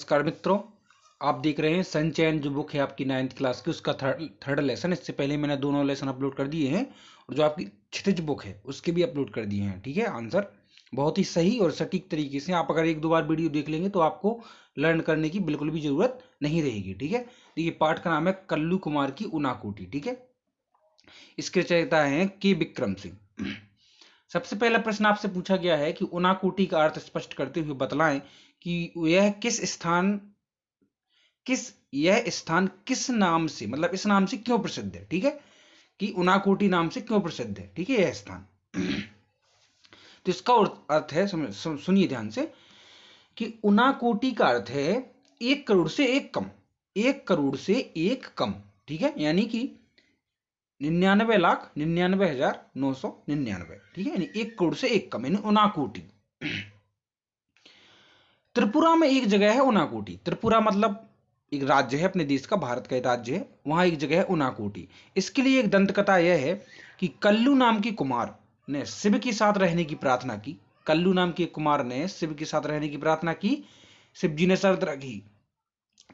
नमस्कार मित्रों, आप देख रहे हैं संचयन जो बुक है आपकी 9th क्लास की, उसका थर्ड लेसन। इससे पहले मैंने दोनों लेसन अपलोड कर दिए हैं और जो आपकी क्षितिज बुक है उसके भी अपलोड कर दिए हैं। ठीक है, आंसर बहुत ही सही और सटीक तरीके से आप अगर एक दो बार वीडियो देख लेंगे तो आपको लर्न करने की बिल्कुल भी जरूरत नहीं रहेगी। ठीक है, देखिए पाठ का नाम है कल्लू कुमार की उनाकोटी। ठीक है, इसके रचयिता हैं के विक्रम सिंह। सबसे पहला प्रश्न आपसे पूछा गया है कि उनाकोटी का अर्थ स्पष्ट करते हुए बतलाएं कि यह स्थान किस नाम से, मतलब इस नाम से क्यों प्रसिद्ध है। ठीक है, कि उनाकोटी नाम से क्यों प्रसिद्ध है। ठीक है, यह स्थान। तो इसका अर्थ है, सुनिए ध्यान से, कि उनाकोटी का अर्थ है 1 करोड़ से एक कम। 1 करोड़ से एक कम। ठीक है, यानी कि 99,99,999। ठीक है, यानी 1 करोड़ से एक कम, यानी उनाकोटी। त्रिपुरा में एक जगह है उनाकोटी। त्रिपुरा मतलब एक राज्य है अपने देश का, भारत का एक राज्य है, वहां एक जगह है उनाकोटी। इसके लिए एक दंत कथा यह है कि कल्लू नाम के कुमार ने शिव के साथ रहने की प्रार्थना की। कल्लू नाम के कुमार ने शिव के साथ रहने की प्रार्थना की। शिव जी ने शर्त रखी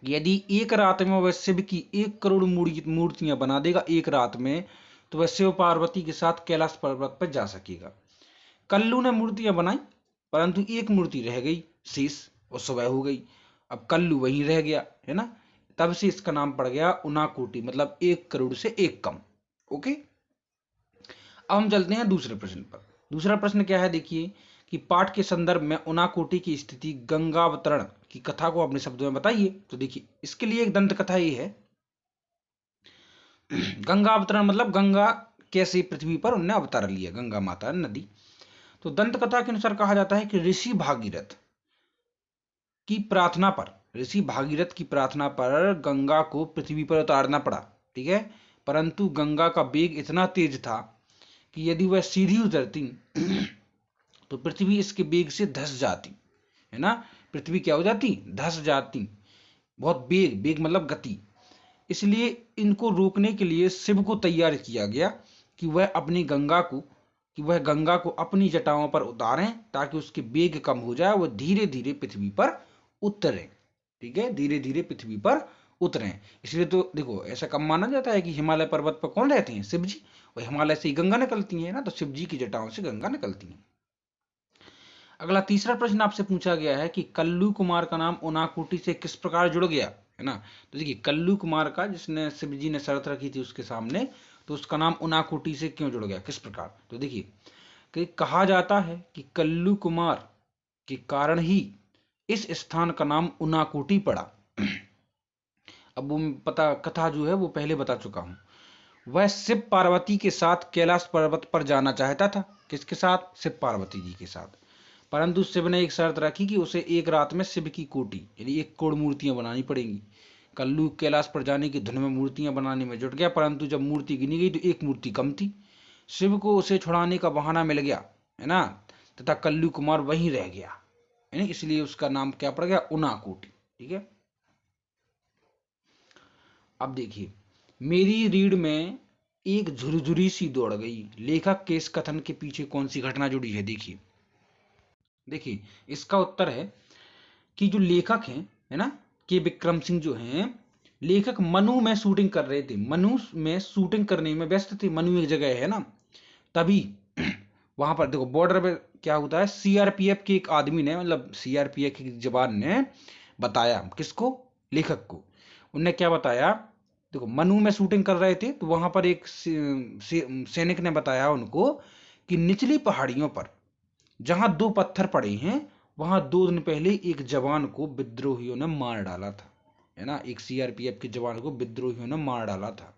यदि एक रात में वह शिव की 1 करोड़ मूर्तियां बना देगा एक रात में, तो वह शिव पार्वती के साथ कैलाश पर्वत पर जा सकेगा। कल्लू ने मूर्तियां बनाई, परंतु एक मूर्ति रह गई शेष, और सुबह हो गई। अब कल्लू वहीं रह गया, है ना। तब से इसका नाम पड़ गया उनाकोटी, मतलब 1 करोड़ से एक कम। ओके, अब हम चलते हैं दूसरे प्रश्न पर। दूसरा प्रश्न क्या है, देखिए कि पाठ के संदर्भ में उनाकोटी की स्थिति गंगावतरण की कथा को अपने शब्दों में बताइए। तो देखिए इसके लिए एक दंत कथा ये है। गंगावतरण मतलब गंगा कैसे पृथ्वी पर उन्होंने अवतार लिया, गंगा माता नदी। तो दंत कथा के अनुसार कहा जाता है कि ऋषि भागीरथ की प्रार्थना पर गंगा को पृथ्वी पर उतारना पड़ा। ठीक है, परंतु गंगा का वेग इतना तेज था कि यदि वह सीधी उतरती तो पृथ्वी इसके वेग से धस जाती, है ना। पृथ्वी क्या हो जाती, धस जाती। बहुत वेग मतलब गति। इसलिए इनको रोकने के लिए शिव को तैयार किया गया कि वह गंगा को अपनी जटाओं पर उतारें ताकि उसके वेग कम हो जाए, वह धीरे धीरे पृथ्वी पर उतरे। ठीक है, धीरे धीरे पृथ्वी पर उतरे। इसलिए तो देखो ऐसा कम माना जाता है कि हिमालय पर्वत पर कौन रहते हैं, शिव जी, और हिमालय से ही गंगा निकलती है ना, तो शिव जी की जटाओं से गंगा निकलती है। अगला तीसरा प्रश्न आपसे पूछा गया है कि कल्लू कुमार का नाम उनाकोटी से किस प्रकार जुड़ गया, है ना। तो देखिए कल्लू कुमार का, जिसने शिव जी ने शर्त रखी थी उसके सामने, तो उसका नाम उनाकोटी से क्यों जुड़ गया, किस प्रकार। तो देखिए कि कहा जाता है कि कल्लू कुमार के कारण ही इस स्थान का नाम उनाकोटी पड़ा। अब वो पता कथा जो है वो पहले बता चुका हूं। वह शिव पार्वती के साथ कैलाश पर्वत पर जाना चाहता था। किसके साथ, शिव पार्वती जी के साथ। परंतु शिव ने एक शर्त रखी कि उसे एक रात में शिव की कोटि यानी 1 करोड़ मूर्तियां बनानी पड़ेंगी। कल्लू कैलाश पर जाने की धुन में मूर्तियां बनाने में जुट गया, परंतु जब मूर्ति गिनी गई तो एक मूर्ति कम थी। शिव को उसे छुड़ाने का बहाना मिल गया, है ना, तथा कल्लू कुमार वहीं रह गया, है, इसलिए उसका नाम क्या पड़ गया, उनाकोटी। ठीक है, अब देखिए मेरी रीढ़ में एक झुरझुरी सी दौड़ गई, लेखक के इस कथन के पीछे कौन सी घटना जुड़ी है। देखिए इसका उत्तर है कि जो लेखक हैं, है ना, के विक्रम सिंह जो हैं, लेखक मनु में शूटिंग कर रहे थे। मनु में शूटिंग करने में व्यस्त थे। मनु एक जगह है ना, तभी वहां पर देखो बॉर्डर पे क्या होता है, सीआरपीएफ के एक आदमी ने, मतलब सीआरपीएफ के जवान ने बताया किसको, लेखक को। उनने क्या बताया, देखो मनु में शूटिंग कर रहे थे तो वहां पर एक सैनिक ने बताया उनको कि निचली पहाड़ियों पर जहां 2 पत्थर पड़े हैं वहां 2 दिन पहले एक जवान को विद्रोहियों ने मार डाला था, है ना। एक सीआरपीएफ के जवान को विद्रोहियों ने मार डाला था।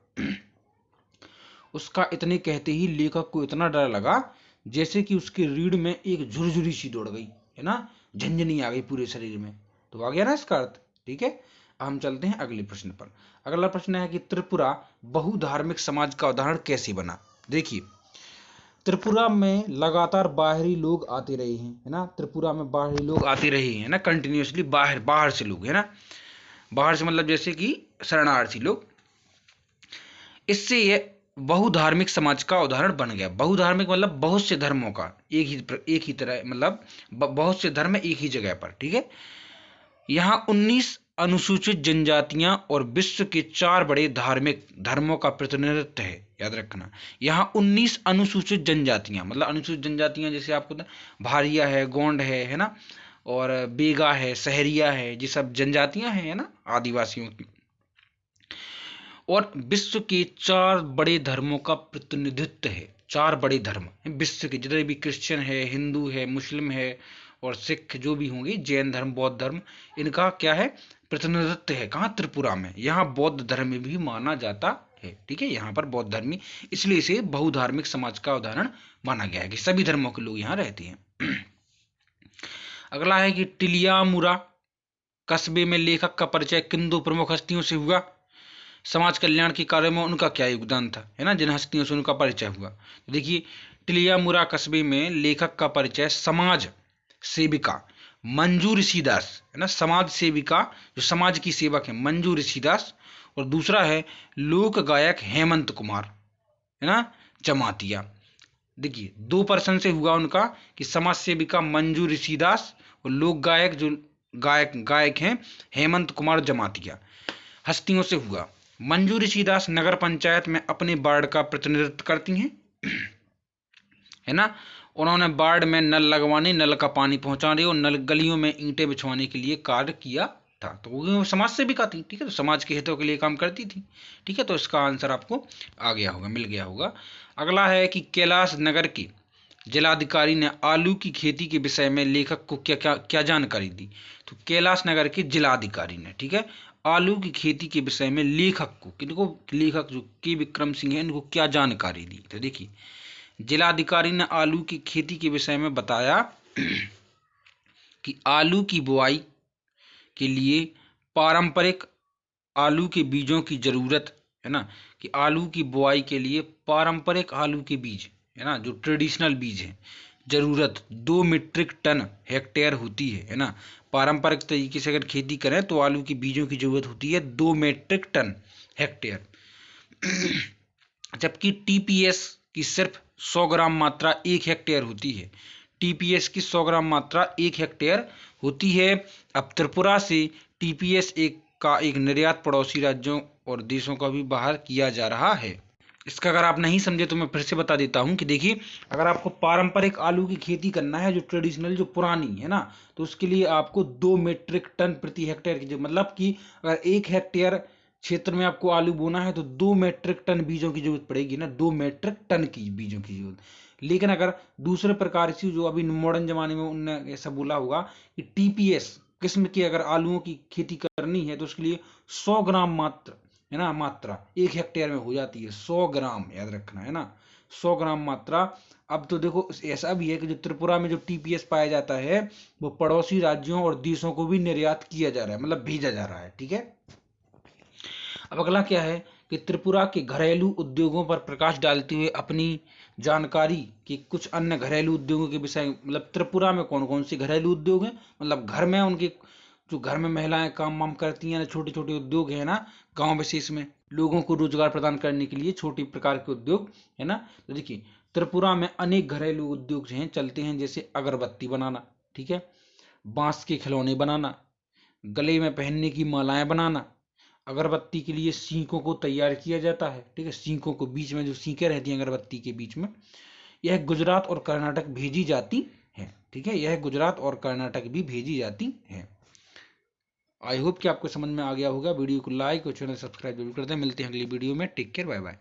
उसका इतने कहते ही लेखक को इतना डर लगा जैसे कि उसके रीढ़ में एक झुरझुरी सी दौड़ गई, है ना, झंझनी आ गई पूरे शरीर में। तो आ गया ना इसका अर्थ। ठीक है, हम चलते हैं अगले प्रश्न पर। अगला प्रश्न है कि त्रिपुरा बहुधार्मिक समाज का उदाहरण कैसे बना। देखिए त्रिपुरा में लगातार बाहरी लोग आते रहे हैं, है ना। त्रिपुरा में बाहरी लोग आते रहे हैं ना, कंटिन्यूसली बाहर से लोग, है ना। बाहर से मतलब जैसे कि शरणार्थी लोग। इससे यह बहुधार्मिक समाज का उदाहरण बन गया। बहुधार्मिक मतलब बहुत से धर्मों का एक ही तरह, मतलब बहुत से धर्म एक ही जगह पर। ठीक है, यहाँ 19 अनुसूचित जनजातियां और विश्व के 4 बड़े धार्मिक धर्मों का प्रतिनिधित्व है, याद रखना। यहाँ 19 अनुसूचित जनजातियां, मतलब अनुसूचित जनजातियां जैसे आपको भारिया है, गोंड है ना, और बेगा है, सहरिया है, ये सब जनजातियां हैं, है ना, आदिवासियों की। और विश्व के 4 बड़े धर्मों का प्रतिनिधित्व है। 4 बड़े धर्म विश्व के, जितने भी क्रिश्चियन है, हिंदू है, मुस्लिम है और सिख जो भी होंगे, जैन धर्म, बौद्ध धर्म, इनका क्या है, प्रतिनिधित्व है। कहाँ? त्रिपुरा में। यहाँ बौद्ध धर्म भी माना जाता है, ठीक है। यहाँ पर बौद्ध धर्मी, इसलिए इसे बहुधार्मिक समाज का उदाहरण माना गया है कि सभी धर्मों के लोग यहाँ रहते हैं। अगला है कि टिलियामुरा कस्बे में लेखक का परिचय किन 2 प्रमुख हस्तियों से हुआ? समाज कल्याण के कार्य में उनका क्या योगदान था, है ना, जिन हस्तियों से उनका परिचय हुआ। तो देखिए, टिलियामुरा कस्बे में लेखक का परिचय समाज सेविका मंजू ऋषिदास, है ना, समाज सेविका जो समाज की सेवक है, मंजू ऋषिदास, और दूसरा है लोक गायक हेमंत कुमार, है ना, जमातिया। देखिए, 2 पर्सन से हुआ उनका, कि समाज सेविका मंजू ऋषिदास और लोक गायक जो गायक हैं हेमंत कुमार जमातिया, हस्तियों से हुआ। मंजू ऋषिदास नगर पंचायत में अपने वार्ड का प्रतिनिधित्व करती हैं, है ना। उन्होंने वार्ड में नल लगवाने, नल का पानी पहुंचाने और नल गलियों में ईंटें बिछवाने के लिए कार्य किया था। तो वो समाज सेविका थी, ठीक है, तो समाज के हितों के लिए काम करती थी, ठीक है। तो इसका आंसर आपको आ गया होगा, मिल गया होगा। अगला है कि कैलाश नगर के जिलाधिकारी ने आलू की खेती के विषय में लेखक को क्या क्या क्या जानकारी दी? तो कैलाश नगर के जिलाधिकारी ने, ठीक है, आलू की खेती के विषय में लेखक को, किनको? लेखक जो के विक्रम सिंह है, इनको क्या जानकारी दी? तो देखिए, जिलाधिकारी ने आलू की खेती के विषय में बताया कि आलू की बुआई के लिए पारंपरिक आलू के बीजों की जरूरत, है ना, कि आलू की बुआई के लिए पारंपरिक आलू के बीज, है ना, जो ट्रेडिशनल बीज है, जरूरत 2 मीट्रिक टन हेक्टेयर होती है ना। पारंपरिक तरीके से अगर खेती करें तो आलू की बीजों की जरूरत होती है 2 मीट्रिक टन हेक्टेयर, जबकि टीपीएस की सिर्फ 100 ग्राम मात्रा 1 हेक्टेयर होती है। टीपीएस की 100 ग्राम मात्रा 1 हेक्टेयर होती है। अब त्रिपुरा से टीपीएस का एक निर्यात पड़ोसी राज्यों और देशों का भी बाहर किया जा रहा है। इसका अगर आप नहीं समझे तो मैं फिर से बता देता हूं कि देखिए, अगर आपको पारंपरिक आलू की खेती करना है, जो ट्रेडिशनल, जो पुरानी है ना, तो उसके लिए आपको 2 मीट्रिक टन प्रति हेक्टेयर की, मतलब कि अगर 1 हेक्टेयर क्षेत्र में आपको आलू बोना है तो 2 मीट्रिक टन बीजों की जरूरत पड़ेगी ना, 2 मीट्रिक टन की बीजों की जरूरत। लेकिन अगर दूसरे प्रकार से, जो अभी मॉडर्न जमाने में उन्होंने ऐसा बोला होगा कि टीपीएस किस्म की अगर आलूओं की खेती करनी है तो उसके लिए 100 ग्राम मात्र, है ना, मात्रा 1 हेक्टेयर में हो जाती है। 100 ग्राम याद रखना, है ना, 100 ग्राम मात्रा। अब तो देखो, ऐसा भी है कि जो त्रिपुरा में जो टीपीएस पाया जाता है वो पड़ोसी राज्यों और देशों को भी निर्यात किया जा रहा है, मतलब भेजा जा रहा है, ठीक है। अब अगला क्या है कि त्रिपुरा के घरेलू उद्योगों पर प्रकाश डालते हुए अपनी जानकारी कि कुछ अन्य घरेलू उद्योगों के विषय, मतलब त्रिपुरा में कौन कौन से घरेलू उद्योग हैं, मतलब घर में उनके जो घर में महिलाएं काम वाम करती हैं ना, छोटे छोटे उद्योग है ना, गांव विशेष में लोगों को रोजगार प्रदान करने के लिए छोटे प्रकार के उद्योग, है ना। तो देखिए, त्रिपुरा में अनेक घरेलू उद्योग जो हैं चलते हैं, जैसे अगरबत्ती बनाना, ठीक है, बांस के खिलौने बनाना, गले में पहनने की मालाएं बनाना, अगरबत्ती के लिए सीकों को तैयार किया जाता है, ठीक है, सीकों को बीच में जो सीकें रहती हैं अगरबत्ती के बीच में, यह गुजरात और कर्नाटक भेजी जाती है, ठीक है, यह गुजरात और कर्नाटक भी भेजी जाती है। आई होप कि आपको समझ में आ गया होगा। वीडियो को लाइक और चैनल सब्सक्राइब जरूर कर दें। मिलते हैं अगली वीडियो में। Take care, bye bye.